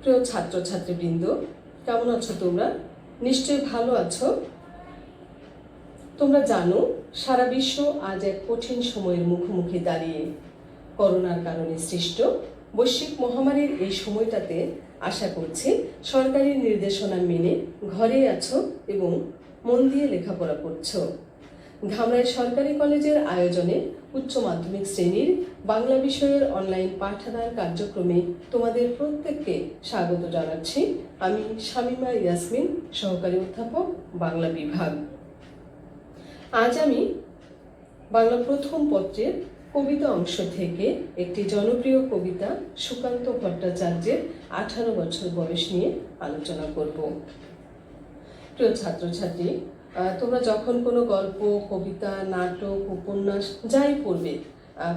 প্রিয় ছাত্রছাত্রীবৃন্দ, কেমন আছো তোমরা? নিশ্চয়ই ভালো আছো। তোমরা জানো, সারা বিশ্ব আজ এক কঠিন সময়ের মুখোমুখি দাঁড়িয়ে। করোনার কারণে সৃষ্ট বৈশ্বিক মহামারীর এই সময়টাতে আশা করছি সরকারি নির্দেশনা মেনে ঘরে আছো এবং মন দিয়ে লেখাপড়া করছো। ধামরাই সরকারি কলেজের আয়োজনে উচ্চ মাধ্যমিক শ্রেণীর বাংলা বিষয়ের অনলাইন পাঠদান কার্যক্রমে তোমাদের প্রত্যেককে স্বাগত জানাচ্ছি। আমি শামিমা ইয়াসমিন, সহকারী অধ্যাপক, বাংলা বিভাগ। আজ আমি বাংলা প্রথম পত্রের কবিতা অংশ থেকে একটি জনপ্রিয় কবিতা সুকান্ত ভট্টাচার্যের 18 বছর বয়স নিয়ে আলোচনা করব। প্রিয় ছাত্রছাত্রী, তোমরা যখন কোনো গল্প, কবিতা, নাটক, উপন্যাস যাই পড়বে,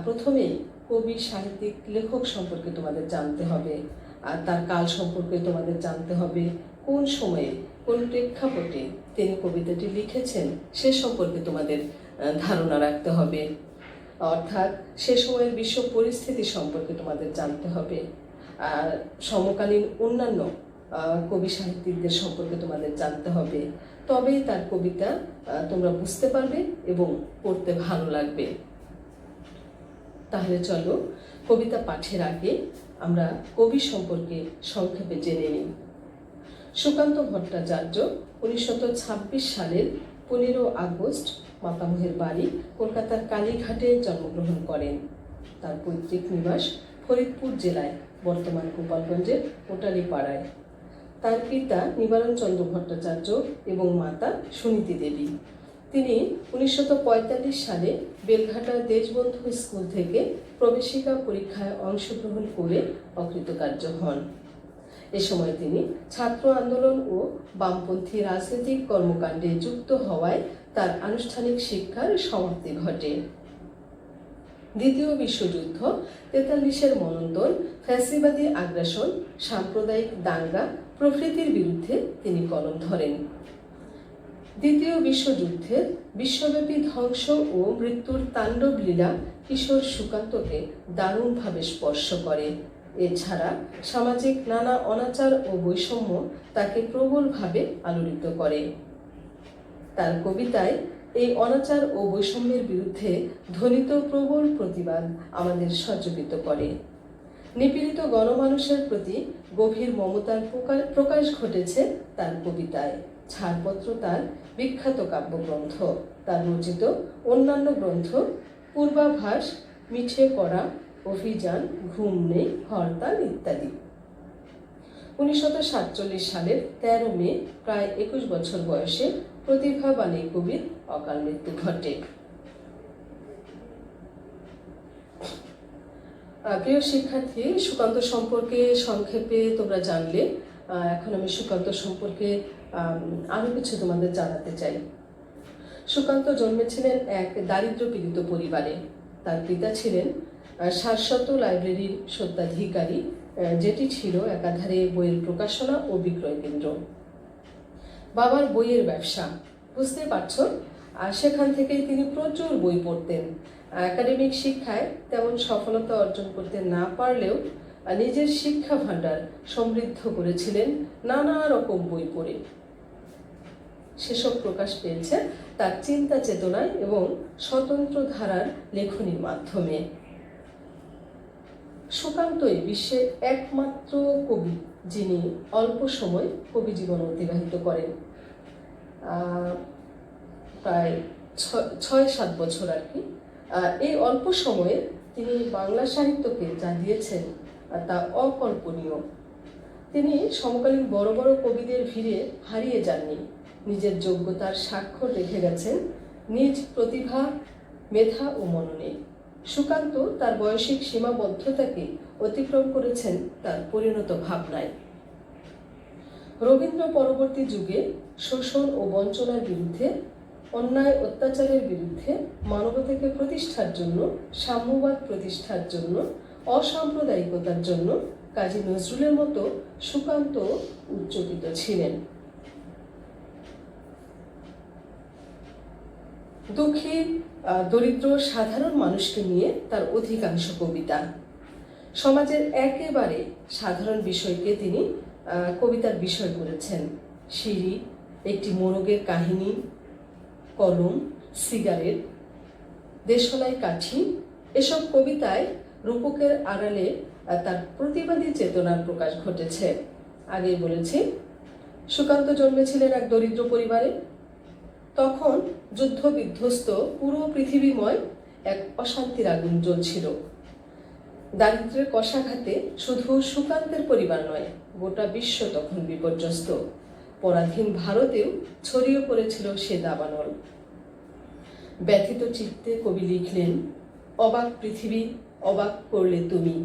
প্রথমেই কবি, সাহিত্যিক, লেখক সম্পর্কে তোমাদের জানতে হবে। আর তার কাল সম্পর্কে তোমাদের জানতে হবে, কোন সময়ে কোন প্রেক্ষাপটে তিনি কবিতাটি লিখেছেন সে সম্পর্কে তোমাদের ধারণা রাখতে হবে। অর্থাৎ সে সময়ের বিশ্ব পরিস্থিতি সম্পর্কে তোমাদের জানতে হবে। আর সমকালীন অন্যান্য কবি সাহিত্যিকদের সম্পর্কে তোমাদের জানতে হবে। তবেই তার কবিতা তোমরা বুঝতে পারবে এবং পড়তে ভালো লাগবে। তাহলে চলো, কবিতা পাঠের আগে আমরা কবি সম্পর্কে সংক্ষেপে জেনে নিই। সুকান্ত ভট্টাচার্য 1926 সালের 15 আগস্ট মাতামহের বাড়ি কলকাতার কালীঘাটে জন্মগ্রহণ করেন। তার পৈতৃক নিবাস ফরিদপুর জেলায়, বর্তমান গোপালগঞ্জের কোটালীপাড়ায়। তার পিতা নিবারণ চন্দ্র ভট্টাচার্য এবং মাতা সুনীতি দেবী। তিনি 1945 সালে বেলঘাটা দেশবন্ধু স্কুল থেকে প্রবেশিকা পরীক্ষায় অংশগ্রহণ করে অকৃতকার্য হন। এ সময় তিনি ছাত্র আন্দোলন ও বামপন্থী রাজনৈতিক কর্মকাণ্ডে যুক্ত হওয়ায় তার আনুষ্ঠানিক শিক্ষার সমাপ্তি ঘটে। দ্বিতীয় বিশ্বযুদ্ধ, 43-এর মন্বন্তর, ফ্যাসিবাদী আগ্রাসন, সাম্প্রদায়িক দাঙ্গা প্রভৃতির বিরুদ্ধে তিনি কলম ধরেন। দ্বিতীয় বিশ্বযুদ্ধের বিশ্বব্যাপী ধ্বংস ও মৃত্যুর তাণ্ডব লীলা কিশোর সুকান্তকে দারুণভাবে স্পর্শ করে। এছাড়া সামাজিক নানা অনাচার ও বৈষম্য তাকে প্রবলভাবে আলোড়িত করে। তার কবিতায় এই অনাচার ও বৈষম্যের বিরুদ্ধে ধ্বনিত প্রবল প্রতিবাদ আমাদের সজ্জিত করে। নিপীড়িত গণমানুষের প্রতি গভীর মমতার প্রকাশ ঘটেছে তার কবিতায়। ছাড়পত্র তার বিখ্যাত কাব্যগ্রন্থ। তার রচিত অন্যান্য গ্রন্থ পূর্বাভাস, মিছে করা, অভিযান, ঘুম নেই, হরতাল ইত্যাদি। 1947 সালের 13 মে প্রায় 21 বছর বয়সে প্রতিভাবান এই কবির অকাল মৃত্যু ঘটে। প্রিয় শিক্ষার্থী, সুকান্ত সম্পর্কে সংক্ষেপে তোমরা জানলে। এখন আমি সুকান্ত সম্পর্কে আরো কিছু তোমাদের জানাতে চাই। সুকান্ত জন্মেছিলেন এক দারিদ্র পীড়িত পরিবারে। তার পিতা ছিলেন শাশ্বত লাইব্রেরির স্বত্বাধিকারী, যেটি ছিল একাধারে বইয়ের প্রকাশনা ও বিক্রয় কেন্দ্র। বাবার বইয়ের ব্যবসা, বুঝতে পারছো। আর সেখান থেকেই তিনি প্রচুর বই পড়তেন। একাডেমিক শিক্ষায় তেমন সফলতা অর্জন করতে না পারলেও নিজের শিক্ষা ভাণ্ডার সমৃদ্ধ করেছিলেন নানা রকম বই পড়ে। সেসব প্রকাশ পেয়েছে তার চিন্তা চেতনায় এবং স্বতন্ত্র ধারার লেখনীর মাধ্যমে। সুকান্তই বিশ্বের একমাত্র কবি যিনি অল্প সময় কবি জীবন অতিবাহিত করেন। প্রায় 6-7 বছর আর কি। এই অল্প সময়ে তিনি বাংলা সাহিত্যকে যা দিয়েছেন তা অকল্পনীয়। তিনি সমকালীন বড় বড় কবিদের ভিড়ে হারিয়ে যাননি। নিজের যোগ্যতার স্বাক্ষর রেখে গেছেন নিজ প্রতিভা, মেধা ও মননে। সুকান্ত তার বয়সিক সীমাবদ্ধতাকে অতিক্রম করেছেন তার পরিণত ভাবনায়। রবীন্দ্র পরবর্তী যুগে শোষণ ও বঞ্চনার বিরুদ্ধে, অন্যায় অত্যাচারের বিরুদ্ধে, মানবতাকে প্রতিষ্ঠার জন্য, সাম্যবাদ প্রতিষ্ঠার জন্য, অসাম্প্রদায়িকতার জন্য কাজী নজরুলের মতো সুকান্ত উচ্চকিত ছিলেন। দুঃখী, দরিদ্র, সাধারণ মানুষকে নিয়ে তার অধিকাংশ কবিতা। সমাজের একেবারে সাধারণ বিষয়কে তিনি কবিতার বিষয় করেছেন। সিঁড়ি, একটি মোরগের কাহিনী, কলম, সিগারেট, দেশলাই কাঠি, এসব কবিতায় রূপকের আড়ালে তার প্রতিবাদী চেতনার প্রকাশ ঘটেছে। আগেই বলেছি, সুকান্ত জন্মেছিলেন এক দরিদ্র পরিবারে। তখন যুদ্ধ বিধ্বস্ত পুরো পৃথিবীময় এক অশান্তির আগুন জ্বলছিল। দারিদ্র্যের কষাঘাতে শুধু সুকান্তের পরিবার নয়, গোটা বিশ্ব তখন বিপর্যস্ত। পরাধীন ভারতেও ছড়িয়ে পড়েছিল সে দাবানল। ব্যথিত চিত্তে কবি লিখলেন, অবাক পৃথিবী অবাক করলে তুমি,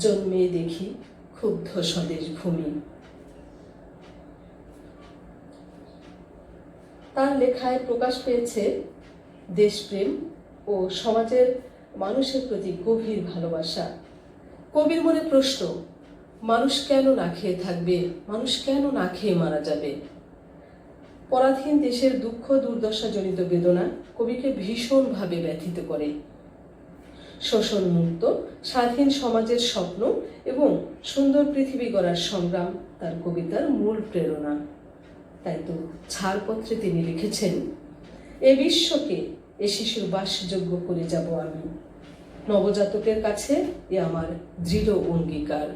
জন্মে দেখি ক্ষুব্ধ স্বদেশ ভূমি। তার লেখায় প্রকাশ পেয়েছে দেশপ্রেম ও সমাজের মানুষের প্রতি গভীর ভালোবাসা। কবির মনে প্রশ্ন, মানুষ কেন না খেয়ে থাকবে, মানুষ কেন না খেয়ে মারা যাবে? পরাধীন দেশের দুঃখ দুর্দশাজনিত বেদনা কবিকে ভীষণভাবে ব্যথিত করে। শোষণমুক্ত স্বাধীন সমাজের স্বপ্ন এবং সুন্দর পৃথিবী গড়ার সংগ্রাম তার কবিতার মূল প্রেরণা। তাই তো ছাড়পত্রে তিনি লিখেছেন, এ বিশ্বকে এ শিশুর বাসযোগ্য করে যাব আমি, নবজাতকের কাছে এ আমার দৃঢ় অঙ্গীকার।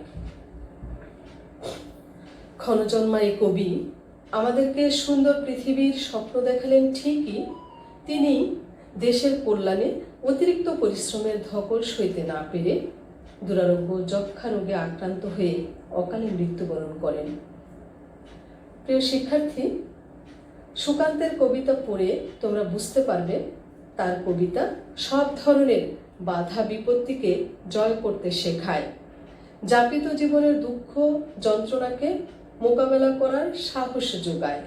ক্ষণজন্মা এই কবি আমাদেরকে সুন্দর পৃথিবীর স্বপ্ন দেখালেন ঠিকই, তিনি দেশের কল্যাণে অতিরিক্ত পরিশ্রমের ধকল সইতে না পেরে দুরারোগ্য যক্ষা রোগে আক্রান্ত হয়ে অকালে মৃত্যুবরণ করেন। প্রিয় শিক্ষার্থী, সুকান্তের কবিতা পড়ে তোমরা বুঝতে পারবে তার কবিতা সব ধরনের বাধা বিপত্তিকে জয় করতে শেখায়, যাপিত জীবনের দুঃখ যন্ত্রণাকে মোকাবেলা করার সাহস যোগায়।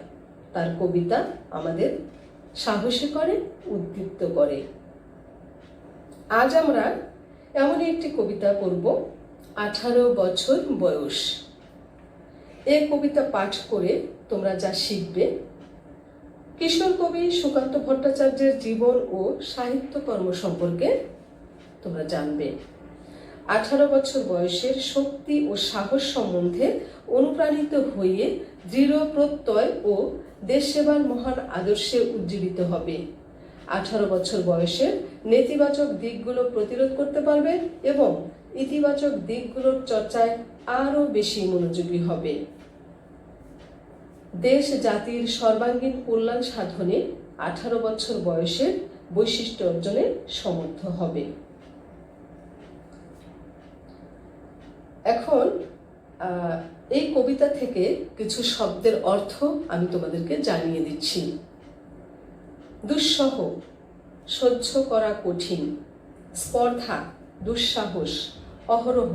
তার কবিতা আমাদের সাহসী করে, উদ্দীপ্ত করে। আজ আমরা এমনই একটি কবিতা পড়ব, 18 বছর বয়স। এই কবিতা পাঠ করে তোমরা যা শিখবে, কিশোর কবি সুকান্ত ভট্টাচার্যের জীবন ও সাহিত্যকর্ম সম্পর্কে তোমরা জানবে। 18 বছর বয়সের শক্তি ও সাহস সম্বন্ধে অনুপ্রাণিত হয়ে দৃঢ় প্রত্যয় ও দেশ সেবার মহান আদর্শে উজ্জীবিত হবে। 18 বছর বয়সের নেতিবাচক দিকগুলো প্রতিরোধ করতে পারবে এবং ইতিবাচক দিকগুলোর চর্চায় আরো বেশি মনোযোগী হবে। দেশ জাতির সর্বাঙ্গীন কল্যাণ সাধনে 18 বছর বয়সের বৈশিষ্ট্য অর্জনে সমর্থ হবে। এখন এই কবিতা থেকে কিছু শব্দের অর্থ আমি তোমাদেরকে জানিয়ে দিচ্ছি। দুঃসহ, সহ্য করা কঠিন। স্পর্ধা, দুঃসাহস, অহরহ,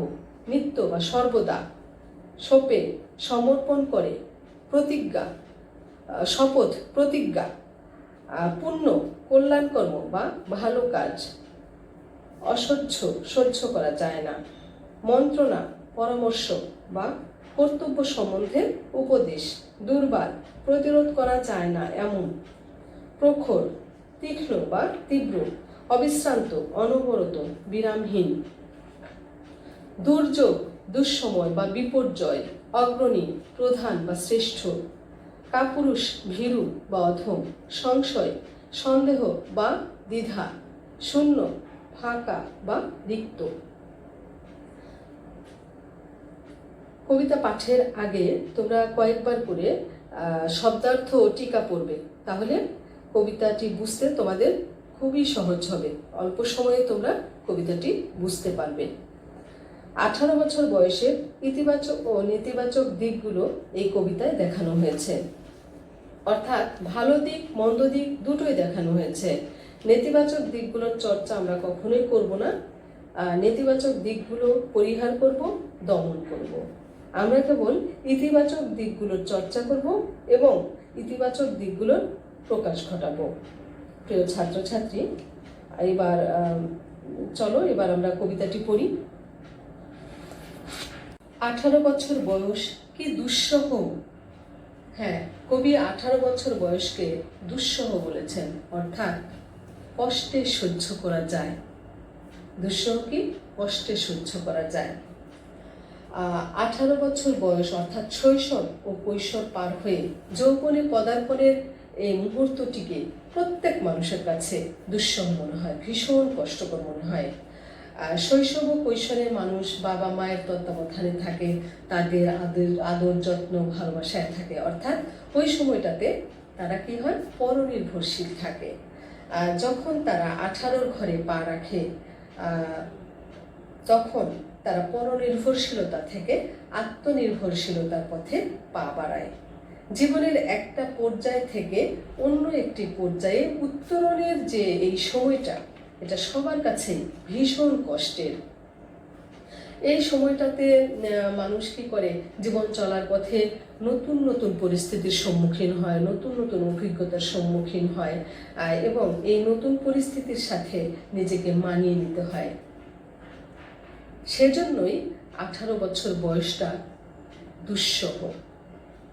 নিত্য বা সর্বদা। সোপে, সমর্পণ করে। প্রতিজ্ঞা, শপথ, প্রতিজ্ঞা। পুণ্য, কল্যাণকর্ম বা ভালো কাজ। অসহ্য, সহ্য করা যায় না। মন্ত্রণা, পরামর্শ বা কর্তব্য সম্বন্ধে উপদেশ। দুর্বার, প্রতিরোধ করা যায় না এমন। প্রখর, তীক্ষ্ণ বা তীব্র, অবিশ্রান্ত, অনবরত, বিরামহীন। দুর্যোগ, দুঃসময় বা বিপর্যয়, অগ্রণী, প্রধান বা শ্রেষ্ঠ। কাপুরুষ, ভীরু বা অধম। সংশয়, সন্দেহ বা দ্বিধা। শূন্য, ফাঁকা বা রিক্ত। কবিতা পাঠের আগে তোমরা কয়েকবার করে শব্দার্থ ও টিকা পড়বে, তাহলে কবিতাটি বুঝতে তোমাদের খুবই সহজ হবে। অল্প সময়ে তোমরা কবিতাটি বুঝতে পারবে। 18 বছর বয়সের ইতিবাচক ও নেতিবাচক দিকগুলো এই কবিতায় দেখানো হয়েছে। অর্থাৎ ভালো দিক মন্দ দিক দুটোই দেখানো হয়েছে। নেতিবাচক দিকগুলোর চর্চা আমরা কখনোই করব না, নেতিবাচক দিকগুলো পরিহার করব, দমন করব। আমরা কেবল ইতিবাচক দিকগুলোর চর্চা করব এবং ইতিবাচক দিকগুলোর প্রকাশ ঘটাবো। প্রিয় ছাত্রছাত্রী, এবার আমরা কবিতাটি পড়ি। 18 বছর বয়স কি দুঃসহ? হ্যাঁ, কবি 18 বছর বয়সকে দুঃসহ বলেছেন, অর্থাৎ কষ্টে সহ্য করা যায়। দুঃসহ কি কষ্টে সহ্য করা যায়। 18 বছর বয়স অর্থাৎ শৈশব ও কৈশোর পার হয়ে যৌবনে পদার্পণের এই মুহূর্তটিকে প্রত্যেক মানুষের কাছে দুঃসহ মনে হয়, ভীষণ কষ্টকর মনে হয়। শৈশব ও কৈশোরে মানুষ বাবা মায়ের তত্ত্বাবধানে থাকে, তাদের আদর যত্ন ভালোবাসায় থাকে, অর্থাৎ ওই সময়টাতে তারা কি হয়, পরনির্ভরশীল থাকে। যখন তারা 18 ঘরে পা রাখে তখন তারা পরনির্ভরশীলতা থেকে আত্মনির্ভরশীলতার পথে পা বাড়ায়। জীবনের একটা পর্যায় থেকে অন্য একটি পর্যায়ে উত্তরণের যে এই সময়টা, এটা সবার কাছেই ভীষণ কষ্টের। এই সময়টাতে মানুষ কি করে, জীবন চলার পথে নতুন নতুন পরিস্থিতির সম্মুখীন হয়, নতুন নতুন অভিজ্ঞতার সম্মুখীন হয় এবং এই নতুন পরিস্থিতির সাথে নিজেকে মানিয়ে নিতে হয়। সেজন্যই 18 বছর বয়সটা দুঃসহ।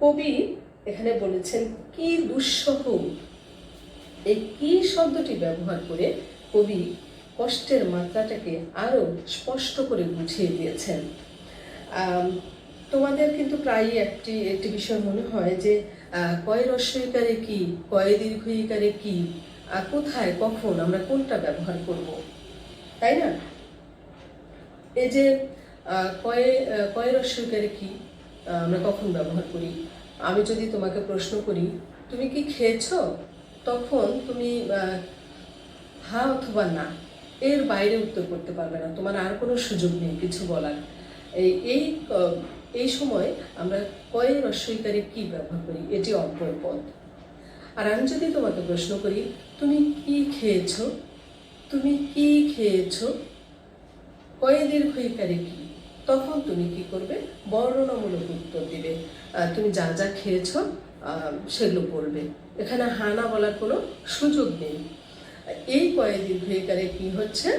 কবি এখানে বলেছেন কি দুঃসহ, এই কি শব্দটি ব্যবহার করে কবি কষ্টের মাত্রাটাকে আরো স্পষ্ট করে বুঝিয়ে দিয়েছেন। তোমাদের কিন্তু প্রায়ই একটি বিষয় মনে হয় যে কয় রস্বইকারে কি, কয় দীর্ঘইকারে কি, কোথায় কখন আমরা কোনটা ব্যবহার করব, তাই না? এই যে কয় রস্বইকারে কি আমরা কখন ব্যবহার করি। আমি যদি তোমাকে প্রশ্ন করি তুমি কি খেয়েছো, তখন তুমি হ্যাঁ অথবা না, এর বাইরে উত্তর করতে পারবে না, তোমার আর কোনো সুযোগ নেই কিছু বলার। এই সময় আমরা কয় রস্বইকারে কি ব্যবহার করি, এটি অব্যয় পদ। আর আমি যদি তোমাকে প্রশ্ন করি তুমি কি খেয়েছো, তুমি কি খেয়েছো, কয় দীর্ঘইকারে কি, তখন তুমি কি করবে, বর্ণনামূলক উত্তর দিবে। তুমি যা যা খেয়েছো সেগুলো বলবে, এখানে হা না বলার কোনো সুযোগ নেই। এই কয় দীর্ঘইকারে কি হচ্ছে,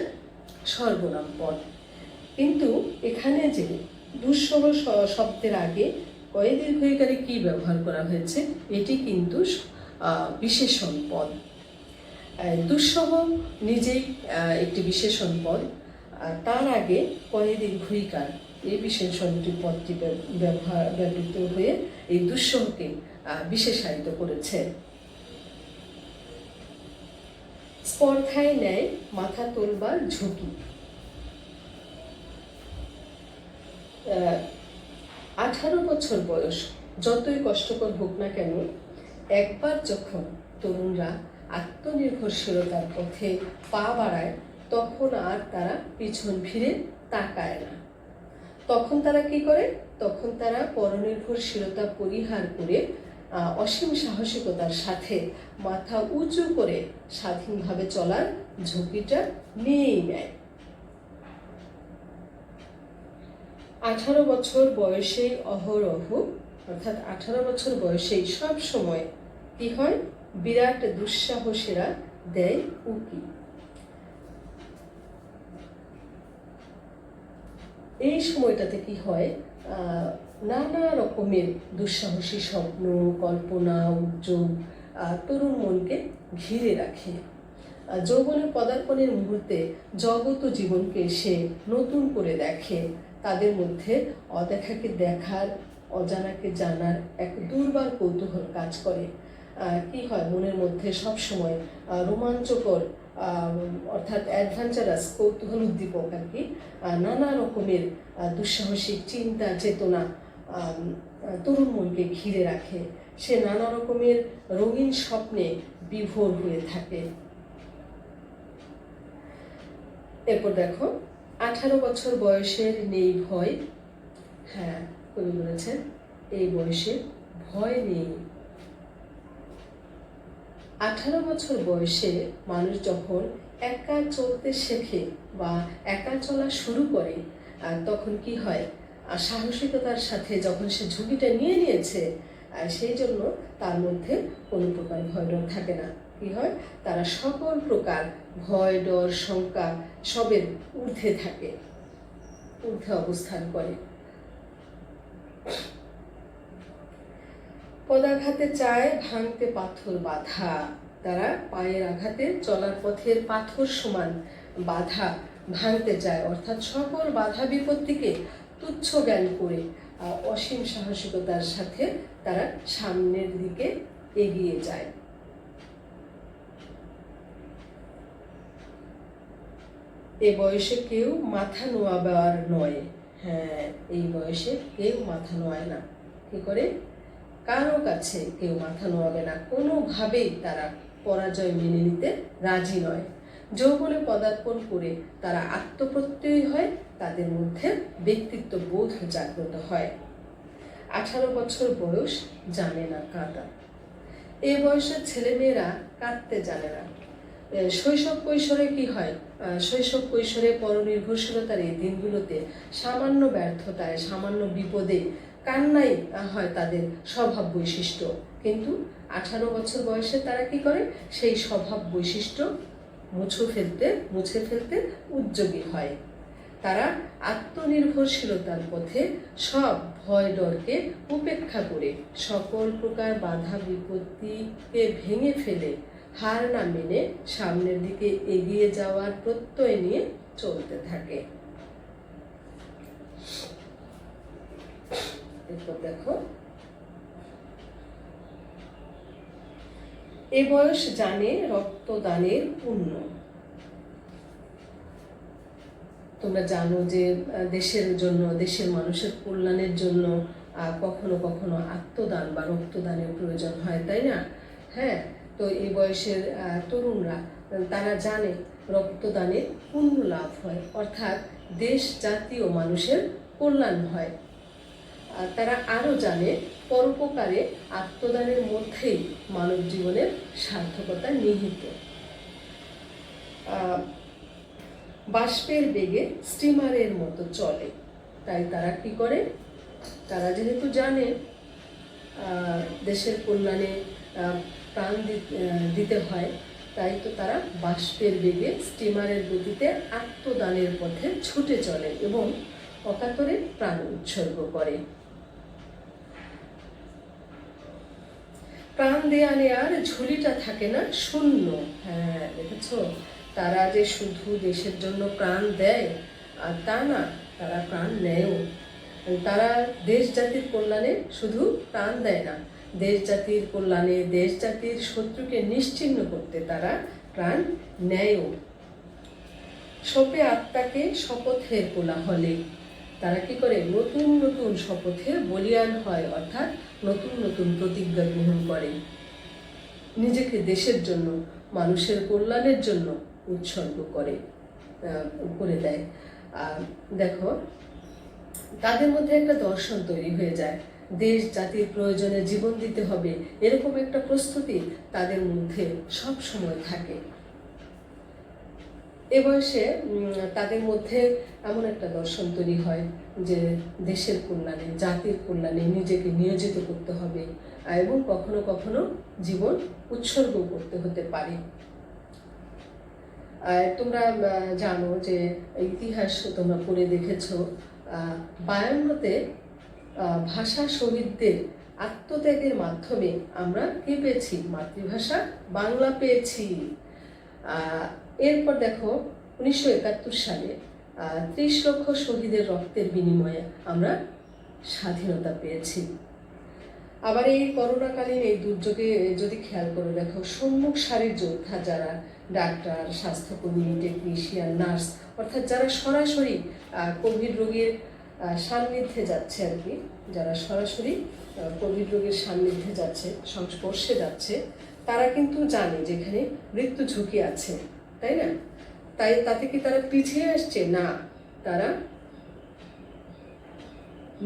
সর্বনাম পদ। কিন্তু এখানে যে দুঃসহ শব্দের আগে কয় দীর্ঘইকারে কি ব্যবহার করা হয়েছে, এটি কিন্তু বিশেষণ পদ। দুঃসহ নিজেই একটি বিশেষণ পদ, তার আগে কয় দীর্ঘইকার এই বিশেষণটি পদটি ব্যবহৃত হয়ে এই দুঃসহকে বিশেষায়িত করেছে। স্পর্ধায় নেয় মাথা তোলবার ঝুঁকি। 18 বছর বয়স যতই কষ্টকর হোক না কেন, একবার যখন তরুণরা আত্মনির্ভরশীলতার পথে পা বাড়ায় তখন আর তারা পিছন ফিরে তাকায় না। তখন তারা কি করে, তখন তারা পরনির্ভরশীলতা পরিহার করে অসীম সাহসিকতার সাথে মাথা উঁচু করে স্বাধীনভাবে চলার ঝুঁকিটা নিয়েই নেয়। 18 বছর বয়সেই অহরহ, অর্থাৎ 18 বছর বয়সেই সব সময় কি হয়, বিরাট দুঃসাহসীরা দেয় উকি। এই সময়টাতে কি হয়, নানা রকমের দুঃসাহসী স্বপ্ন, কল্পনা, উদ্যোগ তরুণ মনকে ঘিরে রাখে। যৌবনের পদার্পণের মুহূর্তে জগৎ ও জীবনকে সে নতুন করে দেখে। তাদের মধ্যে অদেখাকে দেখার, অজানাকে জানার এক দুর্বার কৌতূহল কাজ করে। কি হয়, মনের মধ্যে সব সময় রোমাঞ্চকর অর্থাৎ অ্যাডভেঞ্চারাস, কৌতূহল উদ্দীপক আর কি, নানা রকমের দুঃসাহসিক চিন্তা চেতনা তরুণ মনকে ঘিরে রাখে। সে নানা রকমের রঙিন স্বপ্নে বিভোর হয়ে থাকে। এরপর দেখো, 18 বছর বয়সের নেই ভয়। হ্যাঁ, কবি বলেছেন এই বয়সে ভয় নেই। 18 বছর বয়সে মানুষ যখন একা চলতে শেখে বা একা চলা শুরু করে তখন কি হয়, সাহসিকতার সাথে যখন সে ঝুঁকিটা নিয়ে নিয়েছে সেই জন্য তার মধ্যে কোনো প্রকার ভয় ডর থাকে না। কি হয়, তারা সকল প্রকার ভয় ডর শঙ্কা সবের ঊর্ধ্বে থাকে, ঊর্ধ্বে অবস্থান করে। পদাঘাতে চায় ভাঙতে পাথর বাধা। তারা পায়ের আঘাতে চলার পথের পাথর সমান বাধা ভাঙতে চায়, অর্থাৎ সকল বাধা বিপত্তিকে তুচ্ছ জ্ঞান করে অসীম সাহসিকতার সাথে তারা সামনের দিকে এগিয়ে যায়। এ বয়সে কেউ মাথা নোয়াবার নয়। হ্যাঁ, এই বয়সে কেউ মাথা নোয়ায় না। কি করে? কারো কাছে কেউ মাথা নোয়াবে না, কোনোভাবেই তারা পরাজয় মেনে নিতে রাজি নয়। যৌবনে পদার্পণ করে তারা আত্মপ্রত্যয়ী হয়, তাদের মধ্যে ব্যক্তিত্ব বোধ জাগ্রত হয়। 18 বছর বয়স জানে না কাঁদা। এই বয়সের ছেলেমেয়েরা কাঁদতে জানে না। শৈশব কৈশোরে কি হয়? শৈশব কৈশোরে পরনির্ভরশীলতার এই দিনগুলোতে সামান্য ব্যর্থতায়, সামান্য বিপদে কান্নাই হয় তাদের স্বভাব বৈশিষ্ট্য। কিন্তু 18 বছর বয়সে তারা কি করে? সেই স্বভাব বৈশিষ্ট্য মুছে ফেলতে উদ্যোগী হয়। তারা আত্মনির্ভরশীলতার পথে সব ভয় ডরকে উপেক্ষা করে সকল প্রকার বাধা বিপত্তিকে ভেঙে ফেলে হার না মেনে সামনের দিকে এগিয়ে যাওয়ার প্রত্যয় নিয়ে চলতে থাকে। এরপর দেখো, এ বয়স জানে রক্তদানের পুণ্য। তোমরা জানো যে দেশের জন্য, দেশের মানুষের কল্যাণের জন্য কখনো কখনো আত্মদান বা রক্তদানের প্রয়োজন হয়, তাই না? হ্যাঁ, তো এই বয়সের তরুণরা তারা জানে রক্তদানের পুণ্য লাভ হয়, অর্থাৎ দেশ জাতি ও মানুষের কল্যাণ হয়। তারা আরও জানে পরোপকারে আত্মদানের মধ্যেই মানব জীবনের সার্থকতা নিহিত। বাষ্পের বেগে স্টিমারের মতো চলে, তাই তারা কি করে? তারা যেহেতু জানে দেশের কল্যাণে প্রাণ দিতে হয়, তাই তো তারা বাষ্পের বেগে স্টিমারের গতিতে আত্মদানের পথে ছুটে চলে এবং অকাতরে প্রাণ উৎসর্গ করে। প্রাণ দেয়া নেয়ার ঝুলিটা থাকে না শূন্য। হ্যাঁ, দেখেছ, তারা যে শুধু দেশের জন্য প্রাণ দেয় আর তা না, তারা প্রাণ নেয়ও। তারা দেশ জাতির কল্যাণে শুধু প্রাণ দেয় না, দেশ জাতির কল্যাণে, দেশ জাতির শত্রুকে নিশ্চিহ্ন করতে তারা প্রাণ নেয়ও। শপে আত্মাকে শপথের কোলাহলে তারা কি করে? নতুন নতুন শপথে বলিয়ান হয়, অর্থাৎ নতুন নতুন প্রতিজ্ঞা গ্রহণ করে, নিজেকে দেশের জন্য, মানুষের কল্যাণের জন্য উৎসর্গ করে দেয়। দেখো, তাদের মধ্যে একটা দর্শন তৈরি হয়ে যায়, দেশ জাতির প্রয়োজনে জীবন দিতে হবে, এরকম একটা প্রস্তুতি তাদের মধ্যে সব সময় থাকে। এ বয়সে তাদের মধ্যে এমন একটা দর্শন তৈরি হয় যে দেশের কল্যাণে, জাতির কল্যাণে নিজেকে নিয়োজিত করতে হবে এবং কখনো কখনো জীবন উৎসর্গ করতে হতে পারে। তোমরা জানো যে ইতিহাস তোমরা পড়ে দেখেছো, 52তে ভাষা শহীদদের আত্মত্যাগের মাধ্যমে আমরা কি পেয়েছি? মাতৃভাষা বাংলা পেয়েছি। এরপর দেখো, 1971 সালে 30 লক্ষ শহীদের রক্তের বিনিময়ে আমরা স্বাধীনতা পেয়েছি। আবার এই করোনাকালীন এই দুর্যোগে যদি খেয়াল করে দেখো, সম্মুখ সারির যোদ্ধা যারা ডাক্তার, স্বাস্থ্যকর্মী, টেকনিশিয়ান, নার্স, অর্থাৎ যারা সরাসরি কোভিড রোগীর সান্নিধ্যে যাচ্ছে আর কি, যারা সরাসরি কোভিড রোগীর সান্নিধ্যে যাচ্ছে, সংস্পর্শে যাচ্ছে, তারা কিন্তু জানে যেখানে মৃত্যু ঝুঁকি আছে, তাই না? তাই তাতে কি তারা পিছিয়ে আসছে? না, তারা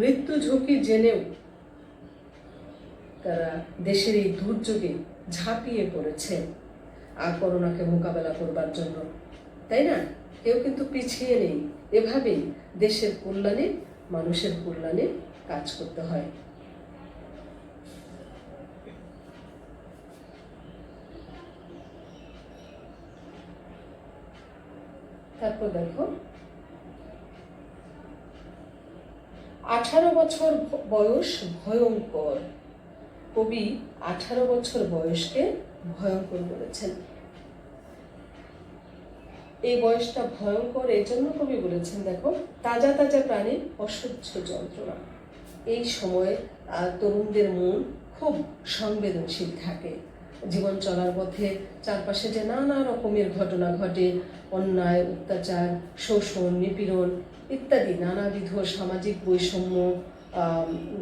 মৃত্যু ঝুঁকি জেনেও তারা দেশের এই দুর্যোগে ঝাঁপিয়ে পড়েছে আর করোনাকে মোকাবেলা করবার জন্য, তাই না? কেউ কিন্তু পিছিয়ে নেই। এভাবেই দেশের কল্যাণে, মানুষের কল্যাণে কাজ করতে হয়। তারপর দেখো, 18 বছর বয়স ভয়ঙ্কর। কবি 18 বছর বয়সকে ভয়ঙ্কর বলেছেন। এই বয়সটা ভয়ঙ্কর, এই জন্য কবি বলেছেন, দেখো, তাজা তাজা প্রাণীর অসহ্য যন্ত্রণা। এই সময় তরুণদের মন খুব সংবেদনশীল থাকে। জীবন চলার পথে চারপাশে যে নানা রকমের ঘটনা ঘটে, অন্যায়, অত্যাচার, শোষণ, নিপীড়ন ইত্যাদি নানাবিধ সামাজিক বৈষম্য,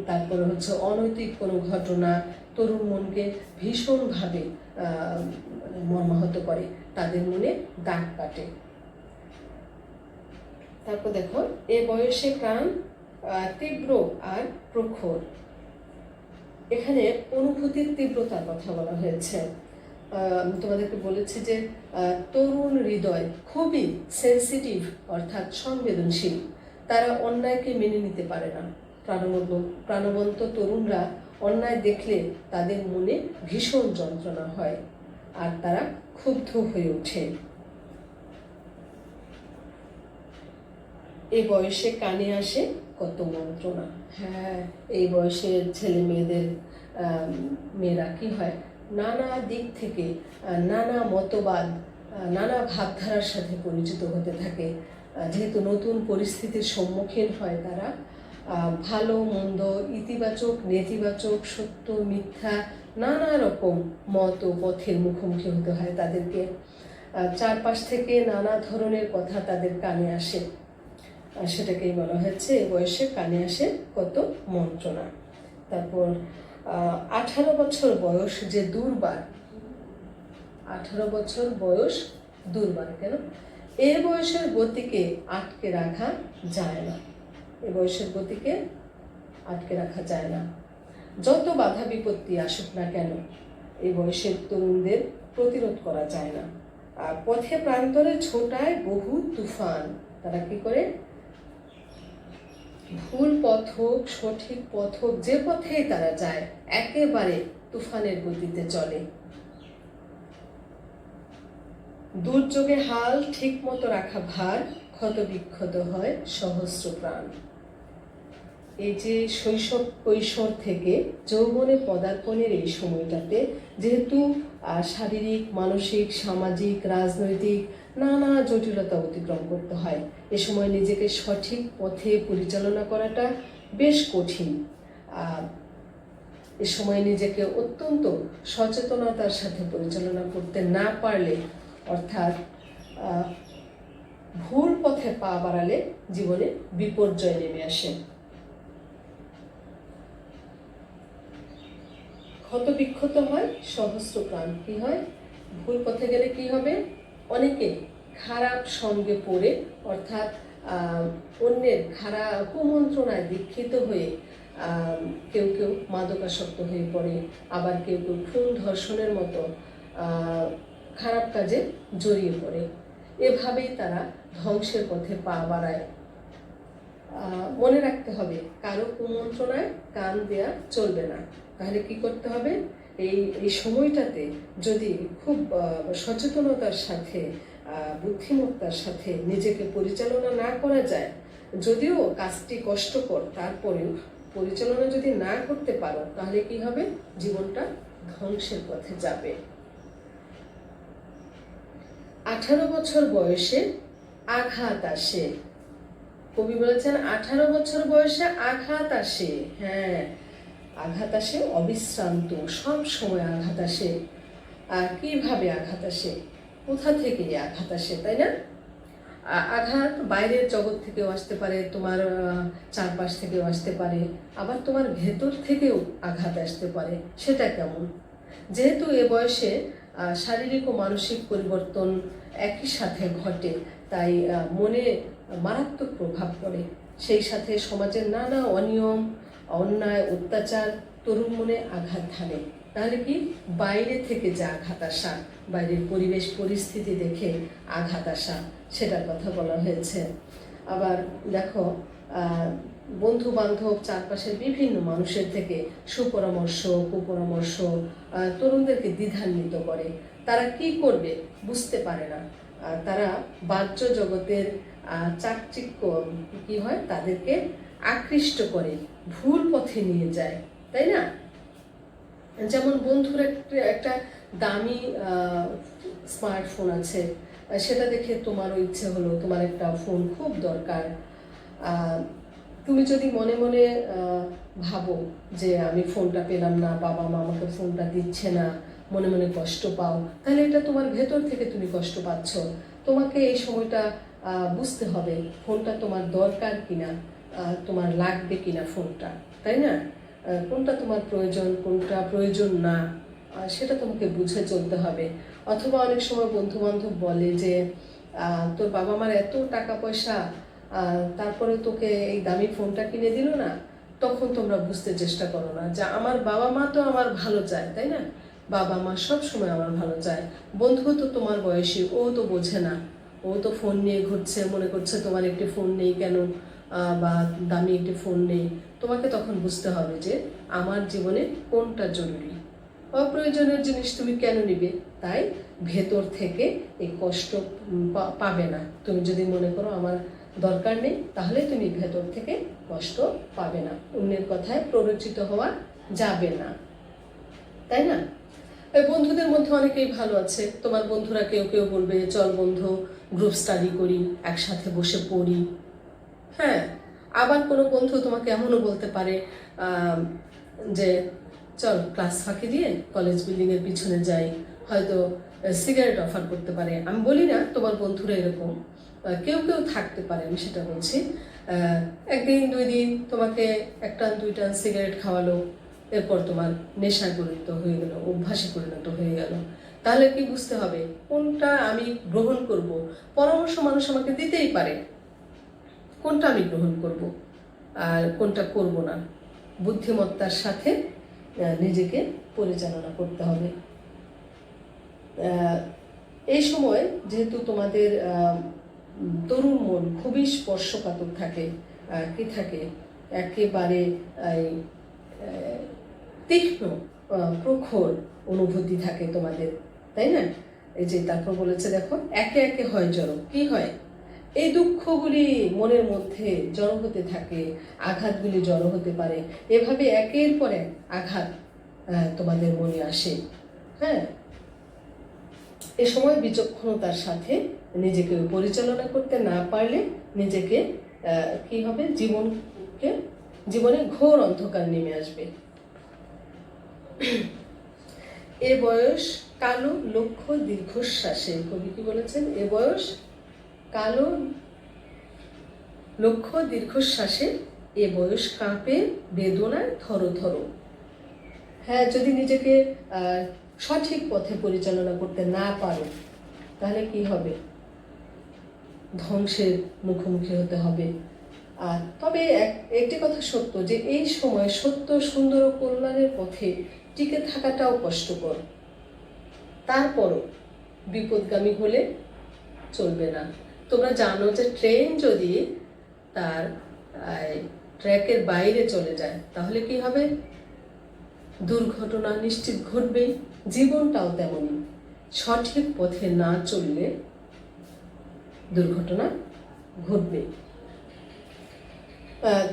তারপরে হচ্ছে অনৈতিক কোনো ঘটনা তরুণ মনকে ভীষণভাবে মর্মাহত করে, তাদের মনে দাগ কাটে। তারপর দেখো, এ বয়সে প্রাণ তীব্র আর প্রখর। এখানে অনুভূতির তীব্রতার কথা বলা হয়েছে। তোমাদেরকে বলেছি যে তরুণ হৃদয় খুবই সেন্সিটিভ, অর্থাৎ সংবেদনশীল। তারা অন্যায়কে মেনে নিতে পারে না। প্রাণবন্ত তরুণরা অন্যায় দেখলে তাদের মনে ভীষণ যন্ত্রণা হয় আর তারা ক্ষুব্ধ হয়ে ওঠে। এই বয়সে কানে আসে কত মন্ত্রণা। হ্যাঁ, এই বয়সের ছেলে মেয়েরা কি হয়, নানা দিক থেকে নানা মতবাদ, নানা ভাবধারার সাথে পরিচিত হতে থাকে। যেহেতু নতুন পরিস্থিতির সম্মুখীন হয় তারা, ভালো মন্দ, ইতিবাচক নেতিবাচক, সত্য মিথ্যা নানা রকম মত ও পথের মুখোমুখি হতে হয় তাদেরকে। চারপাশ থেকে নানা ধরনের কথা তাদের কানে আসে, সেটাকেই বলা হচ্ছে এই বয়সে কানে আসে কত মন্ত্রণা। তারপর 18 বছর বয়স যে দুর্বার, 18 বছর বয়স দুর্বার কেন? এ বয়সের গতিকে আটকে রাখা যায় না। এ বয়সের গতিকে আটকে রাখা যায় না। যত বাধা বিপত্তি আসুক না কেন, এই বয়সের তরুণদের প্রতিরোধ করা যায় না। আর পথে প্রান্তরে ছোটায় বহু তুফান। তারা কি করে? ভুল পথ হোক, সঠিক পথ হোক, যে পথেই তারা যায় একেবারে তুফানের গতিতে চলে। দুর্যোগে হাল ঠিক মতো রাখা ভার, ক্ষত বিক্ষত হয় সহস্র প্রাণ। এই যে শৈশব কৈশোর থেকে যৌবনে পদার্পণের এই সময়টাতে যেহেতু শারীরিক, মানসিক, সামাজিক, রাজনৈতিক নানা জটিলতা অতিক্রম করতে হয়, এ সময় নিজেকে সঠিক পথে পরিচালনা করাটা বেশ কঠিন। এ সময় নিজেকে অত্যন্ত সচেতনতার সাথে পরিচালনা করতে না পারলে, অর্থাৎ ভুল পথে পা বাড়ালে জীবনে বিপর্যয় নেমে আসে। ক্ষত বিক্ষত হয় সহস্র প্রাণ। কি হয়? ভুল পথে গেলে কি হবে? অনেকে খারাপ সঙ্গে পড়ে, অর্থাৎ অন্যের খারাপ কুমন্ত্রণায় দীক্ষিত হয়ে কেউ কেউ মাদকাসক্ত হয়ে পড়ে, আবার কেউ কেউ খুন ধর্ষণের মতো খারাপ কাজে জড়িয়ে পড়ে। এভাবেই তারা ধ্বংসের পথে পা বাড়ায়। মনে রাখতে হবে, কারো কুমন্ত্রণায় কান দেয়া চলবে না। তাহলে কি করতে হবে? এই সময়টাতে যদি খুব সচেতনতার সাথে, বুদ্ধিমত্তার সাথে নিজেকে পরিচালনা না করা যায়, যদিও কাজটি কষ্টকর, তারপরেও পরিচালনা যদি না করতে পারো তাহলে কি হবে? জীবনটা ধ্বংসের পথে যাবে। 18 বছর বয়সে আঘাত আসে। কবি বলেছেন 18 বছর বয়সে আঘাত আসে। হ্যাঁ, আঘাত আসে অবিশ্রান্ত, সব সময় আঘাত আসে। আর কিভাবে আঘাত আসে? কোথা থেকে আঘাত আসে, তাই না? আঘাত বাইরের জগৎ থেকেও আসতে পারে, তোমার চারপাশ থেকেও আসতে পারে, আবার তোমার ভেতর থেকেও আঘাত আসতে পারে। সেটা কেমন? যেহেতু এ বয়সে শারীরিক ও মানসিক পরিবর্তন একই সাথে ঘটে, তাই মনে মারাত্মক প্রভাব পড়ে। সেই সাথে সমাজের নানা অনিয়ম, অন্যায়, অত্যাচার তরুণ মনে আঘাত হানে। তাহলে কি? বাইরে থেকে যে আঘাত আসা, বাইরের পরিবেশ পরিস্থিতি দেখে আঘাত আসা, সেটার কথা বলা হয়েছে। আবার দেখো, বন্ধু বান্ধব, চারপাশের বিভিন্ন মানুষের থেকে সুপরামর্শ, কুপরামর্শ তরুণদেরকে দ্বিধান্বিত করে। তারা কি করবে বুঝতে পারে না। তারা বাহ্য জগতের চাকচিক্য কি হয়, তাদেরকে আকৃষ্ট করে, ভুল পথে নিয়ে যায়, তাই না? যেমন বন্ধুর একটা দামি স্মার্টফোন আছে, সেটা দেখে তোমারও ইচ্ছে হলো তোমার একটা ফোন খুব দরকার। তুমি যদি মনে মনে ভাবো যে আমি ফোনটা পেলাম না, বাবা মা আমাকে ফোনটা দিচ্ছে না, মনে মনে কষ্ট পাও, তাহলে এটা তোমার ভেতর থেকে তুমি কষ্ট পাচ্ছ। তোমাকে এই সময়টা বুঝতে হবে ফোনটা তোমার দরকার কিনা, তোমার লাগবে কিনা ফোনটা, তাই না? কোনটা তোমার প্রয়োজন, কোনটা প্রয়োজন না, সেটা তোমাকে বুঝে চলতে হবে। অথবা অনেক সময় বন্ধু বান্ধব বলে যে তোর বাবা মার এত টাকা পয়সা, তারপরে তোকে এই দামি ফোনটা কিনে দিল না। তখন তোমরা বুঝতে চেষ্টা করো না যে আমার বাবা মা তো আমার ভালো চায়, তাই না? বাবা মা সব সময় আমার ভালো চায়। বন্ধু তো তোমার বয়সী, ও তো বোঝে না, ও তো ফোন নিয়ে ঘুরছে, মনে করছে তোমার একটি ফোন নেই কেন, বা দামি একটি ফোন নেই। তোমাকে তখন বুঝতে হবে যে আমার জীবনে কোনটা জরুরি। অপ্রয়োজনীয় জিনিস তুমি কেন নিবে? তাই ভেতর থেকে এই কষ্ট পাবে না। তুমি যদি মনে করো আমার দরকার নেই, তাহলে তুমি ভেতর থেকে কষ্ট পাবে না, অন্যের কথায় প্ররোচিত হওয়া যাবে না, তাই না? বন্ধুদের মধ্যে অনেকেই ভালো আছে। তোমার বন্ধুরা কেউ কেউ বলবে চল বন্ধু গ্রুপ স্টাডি করি, একসাথে বসে পড়ি। হ্যাঁ, আবার কোনো বন্ধু তোমাকে এমনও বলতে পারে যে চল ক্লাস ফাঁকি দিয়ে কলেজ বিল্ডিংয়ের পিছনে যাই, হয়তো সিগারেট অফার করতে পারে। আমি বলি না তোমার বন্ধুরা এরকম, কেউ কেউ থাকতে পারে, আমি সেটা বলছি। একদিন দুই দিন তোমাকে একটা দুইটা সিগারেট খাওয়ালো, এরপর তোমার নেশায় পরিণত হয়ে গেল, অভ্যাসে পরিণত হয়ে গেল। তাহলে কি বুঝতে হবে কোনটা আমি গ্রহণ করব? পরামর্শ মানুষ আমাকে দিতেই পারে, কোনটা আমি গ্রহণ করব আর কোনটা করব না, বুদ্ধিমত্তার সাথে নিজেকে পরিচালনা করতে হবে। এই সময় যেহেতু তোমাদের তরুণ মন খুবই স্পর্শকাতর থাকে, কি থাকে একেবারে তীক্ষ্ণ প্রখর অনুভূতি থাকে তোমাদের, তাই না? এই যে তারপর বলেছে দেখো, একে একে হয় জড়ো। কি হয়? এই দুঃখগুলি মনের মধ্যে জড়ো হতে থাকে, আঘাতগুলি জড়ো হতে পারে। এভাবে একের পর এক আঘাত তোমাদের মনে আসে। হ্যাঁ, এ সময় বিচক্ষণতার সাথে নিজেকে পরিচালনা করতে না পারলে নিজেকে কি হবে, জীবনে ঘোর অন্ধকার নেমে আসবে। এ বয়স কালো লক্ষ্য দীর্ঘশ্বাসে, কবি কি বলেছেন? এ বয়স কালো লক্ষ্য দীর্ঘশ্বাসে, এ বয়স কাঁপে বেদনায় থরো থরো। হ্যাঁ, যদি নিজেকে সঠিক পথে পরিচালনা করতে না পারো, তাহলে কি হবে? ধ্বংসের মুখোমুখি হতে হবে। আর তবে একটি কথা সত্য যে এই সময় সত্য, সুন্দর ও কল্যাণের পথে টিকে থাকাটাও কষ্টকর। তারপরও বিপদগামী হলে চলবে না। তোমরা জানো যে ট্রেন যদি তার ট্র্যাকের বাইরে চলে যায় তাহলে কি হবে? দুর্ঘটনা নিশ্চিত ঘটবেই। জীবনটাও তেমনই, সঠিক পথে না চললে দুর্ঘটনা ঘটবে।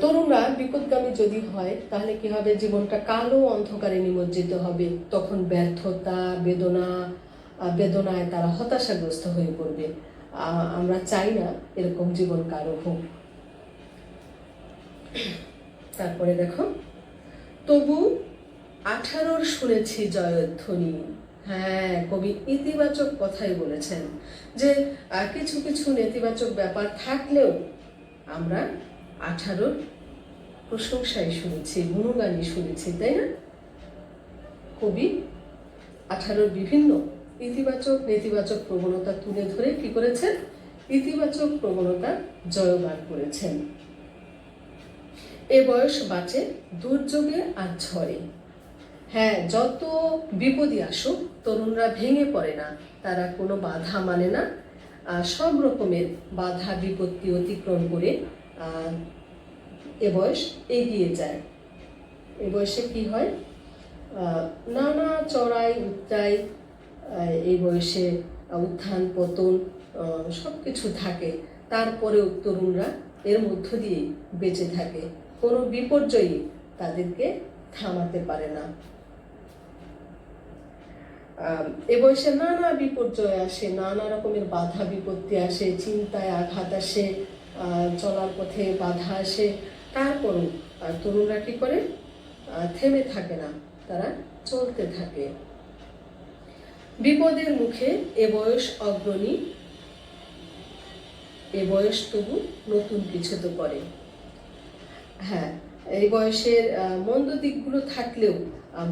তরুণরা বিপদগামী যদি হয় তাহলে কি হবে? জীবনটা কালো অন্ধকারে নিমজ্জিত হবে। তখন ব্যর্থতা, বেদনায় তারা হতাশাগ্রস্ত হয়ে পড়বে। আমরা চাই না এরকম জীবন কারো হোক। তারপরে দেখো, তবু 18 শুনেছি জয়ধ্বনি। হ্যাঁ, কবি ইতিবাচক কথাই বলেছেন যে কিছু কিছু নেতিবাচক ব্যাপার থাকলেও আমরা 18 প্রশংসাই শুনেছি, গুণগানই শুনেছি, তাই না? কবি 18 বিভিন্ন ইতিবাচক নেতিবাচক প্রবণতা তুলে ধরে কি করেছেন? ইতিবাচক প্রবণতা জয়গান করেছেন। এ বয়স বাঁচে দুর্যোগে আর ঝড়ে। হ্যাঁ, যত বিপদই আসুক তরুণরা ভেঙে পড়ে না, তারা কোনো বাধা মানে না। সব রকমের বাধা বিপত্তি অতিক্রম করে এ বয়স এগিয়ে যায়। এ বয়সে কি হয়? নানা চড়াই উত্তরাই, এই বয়সে উত্থান পতন সব কিছু থাকে। তারপরেও তরুণরা এর মধ্য দিয়ে বেঁচে থাকে। কোনো বিপর্যয়ই তাদেরকে থামাতে পারে না। এ বয়সে নানা বিপর্যয় আসে, নানা রকমের বাধা বিপত্তি আসে, চিন্তায় আঘাত আসে, চলার পথে বাধা আসে। তারপরও তরুণরা কি করে? থেমে থাকে না, তারা চলতে থাকে। বিপদের মুখে এ বয়স অগ্রণী, এ বয়স তবু নতুন কিছু তো করে। হ্যাঁ, এই বয়সের মন্দ দিকগুলো থাকলেও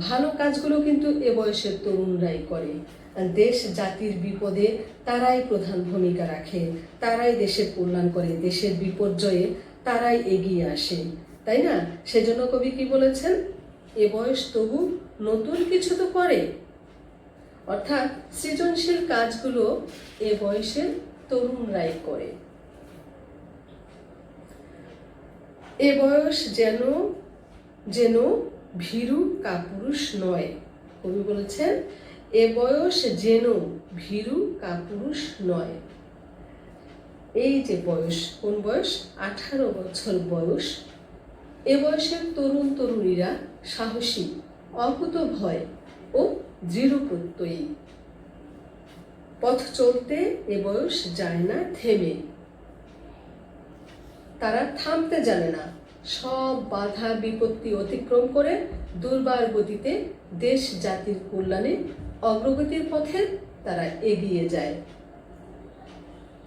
ভালো কাজগুলো কিন্তু এ বয়সের তরুণরাই করে। দেশ জাতির বিপদে তারাই প্রধান ভূমিকা রাখে, তারাই দেশের কল্যাণ করে, দেশের বিপর্যয়ে তারাই এগিয়ে আসে, তাই না? সেজন্য কবি কি বলেছেন? এ বয়স তবু নতুন কিছু তো করে। অর্থাৎ সৃজনশীল কাজগুলো এ বয়সের তরুণরাই করে। এ বয়স যেন যেন ভীরু কাপুরুষ নয়। কবি বলেছেন এ বয়স যেন ভীরু কাপুরুষ নয়। এই যে বয়স, কোন বয়স? 18 বছর বয়স। এ বয়সের তরুণ তরুণীরা সাহসী, অকুতভয় ও দৃঢ় প্রত্যয়ী। পথ চলতে এ বয়স যায় না থেমে, তারা থামতে জানে না। সব বাধা বিপত্তি অতিক্রম করে দুর্বার গতিতে দেশ জাতির কল্যাণে অগ্রগতির পথে তারা এগিয়ে যায়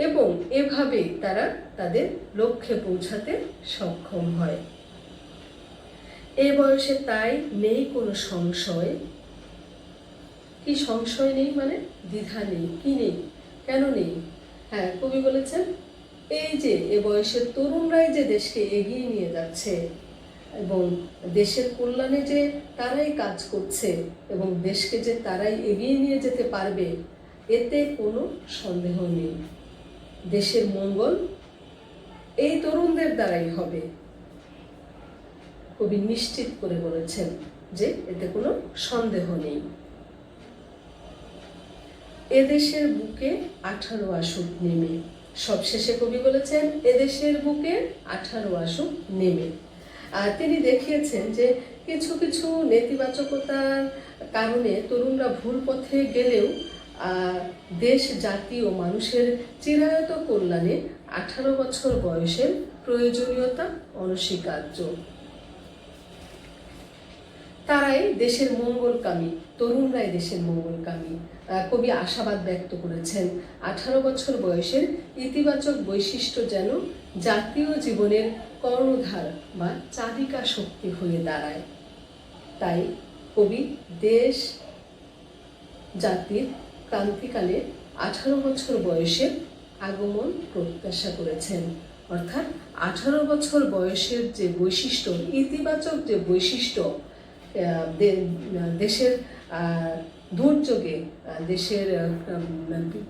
এবং এভাবে তারা তাদের লক্ষ্যে পৌঁছাতে সক্ষম হয়। এ বয়সে তাই নেই কোনো সংশয়। কি সংশয় নেই? মানে দ্বিধা নেই। কি নেই? কেন নেই? হ্যাঁ, কবি বলেছেন এই যে এ বয়সের তরুণরাই যে দেশকে এগিয়ে নিয়ে যাচ্ছে এবং দেশের কল্যাণে যে তারাই কাজ করছে এবং দেশকে যে তারাই এগিয়ে নিয়ে যেতে পারবে, এতে কোনো সন্দেহ নেই। দেশের মঙ্গল এই তরুণদের দ্বারাই হবে। কবি নিশ্চিত করে বলেছেন যে এতে কোনো সন্দেহ নেই। এদেশের বুকে 18 আসুক নেমে। সবশেষে কবি বলেছেন এদেশের বুকে 18 আসুক নেমে। তিনি দেখিয়েছেন যে কিছু কিছু নেতিবাচকতার কারণে তরুণরা ভুল পথে গেলেও দেশ জাতি ও মানুষের চিরায়ত কল্যাণে 18 বছর বয়সের প্রয়োজনীয়তা অনস্বীকার্য। তারাই দেশের মঙ্গলকামী, তরুণরাই দেশের মঙ্গলকামী। কবি আশাবাদ ব্যক্ত করেছেন 18 বছর বয়সের ইতিবাচক বৈশিষ্ট্য যেন জাতীয় জীবনের কর্ণধার বা চালিকা শক্তি হয়ে দাঁড়ায়। তাই কবি দেশ জাতির ক্রান্তিকালে 18 বছর বয়সের আগমন প্রত্যাশা করেছেন। অর্থাৎ 18 বছর বয়সের যে বৈশিষ্ট্য, ইতিবাচক যে বৈশিষ্ট্য, দেশের দুর্যোগে, দেশের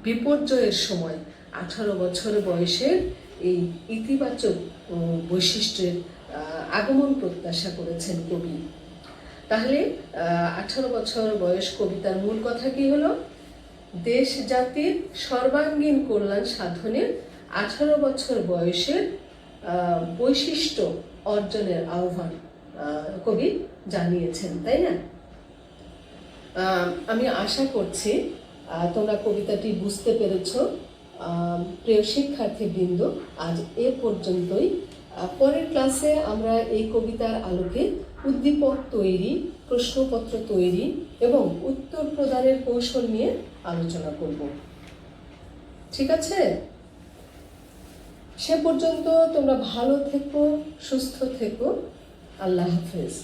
বিপর্যয়ের সময় 18 বছর বয়সের এই ইতিবাচক বৈশিষ্ট্যের আগমন প্রত্যাশা করেছেন কবি। তাহলে 18 বছর বয়স কবিতার মূল কথা কি হলো? দেশ জাতির সর্বাঙ্গীন কল্যাণ সাধনে 18 বছর বয়সের বৈশিষ্ট্য অর্জনের আহ্বান কবি জানিয়েছেন, তাই না? আমি আশা করছি তোমরা কবিতাটি বুঝতে পেরেছ। প্রিয় শিক্ষার্থীবৃন্দ, আজ এ পর্যন্তই। পরের ক্লাসে আমরা এই কবিতার আলোকে উদ্দীপক তৈরি, প্রশ্নপত্র তৈরি এবং উত্তর প্রদানের কৌশল নিয়ে আলোচনা করব। ঠিক আছে? সে পর্যন্ত তোমরা ভালো থেকো, সুস্থ থেকো। আল্লাহ হাফেজ।